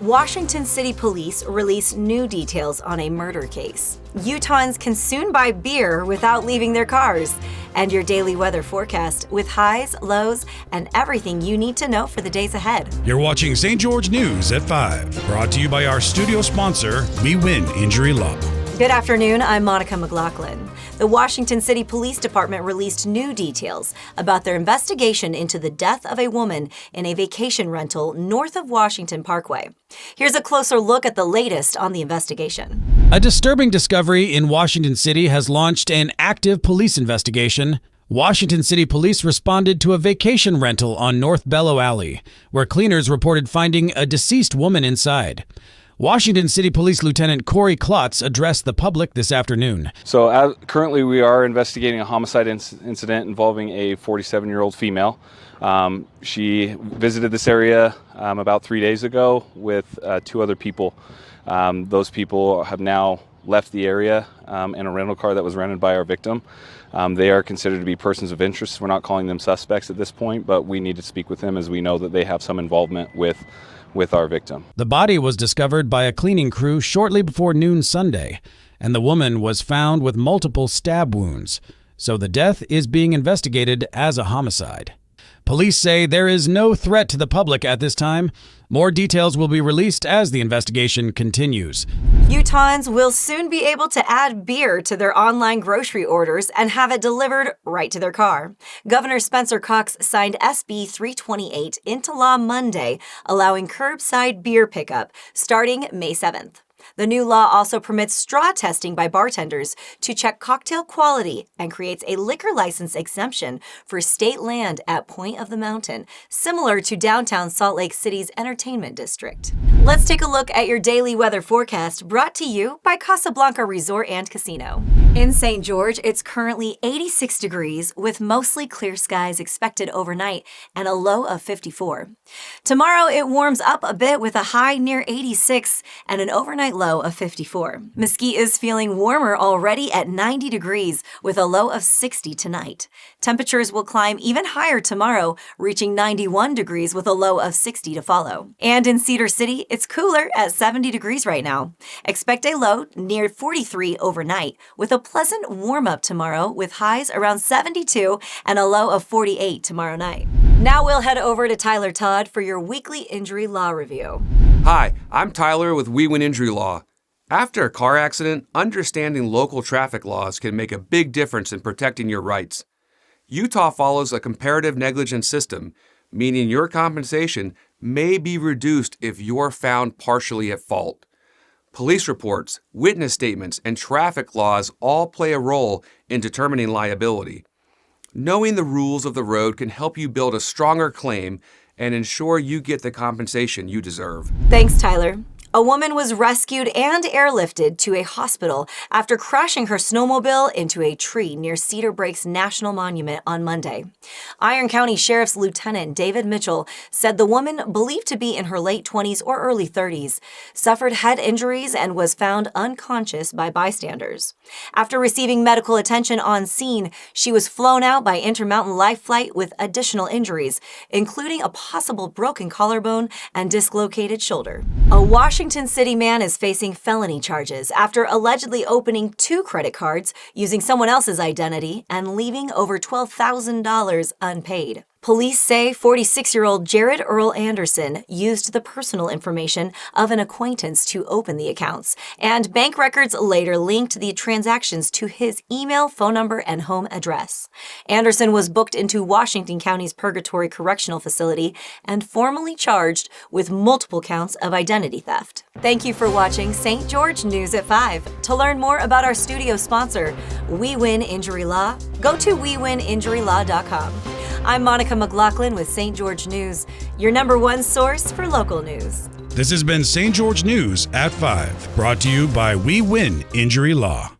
Washington City Police release new details on a murder case. Utahns can soon buy beer without leaving their cars. And your daily weather forecast with highs, lows, and everything you need to know for the days ahead. You're watching St. George News at 5, brought to you by our studio sponsor, We Win Injury Law. Good afternoon, I'm Monica McLaughlin. The Washington City Police Department released new details about their investigation into the death of a woman in a vacation rental north of Washington Parkway. Here's a closer look at the latest on the investigation. A disturbing discovery in Washington City has launched an active police investigation. Washington City Police responded to a vacation rental on North Bellow Alley, where cleaners reported finding a deceased woman inside. Washington City Police Lieutenant Corey Klotz addressed the public this afternoon. So currently we are investigating a homicide incident involving a 47-year-old female. She visited this area about 3 days ago with two other people. Those people have now left the area in a rental car that was rented by our victim. They are considered to be persons of interest. We're not calling them suspects at this point, but we need to speak with them as we know that they have some involvement with our victim. The body was discovered by a cleaning crew shortly before noon Sunday, and the woman was found with multiple stab wounds, so the death is being investigated as a homicide. Police say there is no threat to the public at this time. More details will be released as the investigation continues. Utahns will soon be able to add beer to their online grocery orders and have it delivered right to their car. Governor Spencer Cox signed SB 328 into law Monday, allowing curbside beer pickup starting May 7th. The new law also permits straw testing by bartenders to check cocktail quality and creates a liquor license exemption for state land at Point of the Mountain, similar to downtown Salt Lake City's entertainment district. Let's take a look at your daily weather forecast brought to you by Casablanca Resort and Casino. In St. George, it's currently 86 degrees with mostly clear skies expected overnight and a low of 54. Tomorrow, it warms up a bit with a high near 86 and an overnight low of 54. Mesquite is feeling warmer already at 90 degrees with a low of 60 tonight. Temperatures will climb even higher tomorrow, reaching 91 degrees with a low of 60 to follow. And in Cedar City, it's cooler at 70 degrees right now. Expect a low near 43 overnight with a pleasant warm-up tomorrow with highs around 72 and a low of 48 tomorrow night. Now we'll head over to Tyler Todd for your weekly injury law review. Hi, I'm Tyler with We Win Injury Law. After a car accident, understanding local traffic laws can make a big difference in protecting your rights. Utah follows a comparative negligence system, meaning your compensation may be reduced if you're found partially at fault. Police reports, witness statements, and traffic laws all play a role in determining liability. Knowing the rules of the road can help you build a stronger claim and ensure you get the compensation you deserve. Thanks, Tyler. A woman was rescued and airlifted to a hospital after crashing her snowmobile into a tree near Cedar Breaks National Monument on Monday. Iron County Sheriff's Lieutenant David Mitchell said the woman, believed to be in her late 20s or early 30s, suffered head injuries and was found unconscious by bystanders. After receiving medical attention on scene, she was flown out by Intermountain Life Flight with additional injuries, including a possible broken collarbone and dislocated shoulder. A Washington City man is facing felony charges after allegedly opening 2 credit cards using someone else's identity and leaving over $12,000 unpaid. Police say 46-year-old Jared Earl Anderson used the personal information of an acquaintance to open the accounts, and bank records later linked the transactions to his email, phone number, and home address. Anderson was booked into Washington County's Purgatory Correctional Facility and formally charged with multiple counts of identity theft. Thank you for watching St. George News at 5. To learn more about our studio sponsor, We Win Injury Law, go to wewininjurylaw.com. I'm Monica McLaughlin with St. George News, your #1 source for local news. This has been St. George News at 5, brought to you by We Win Injury Law.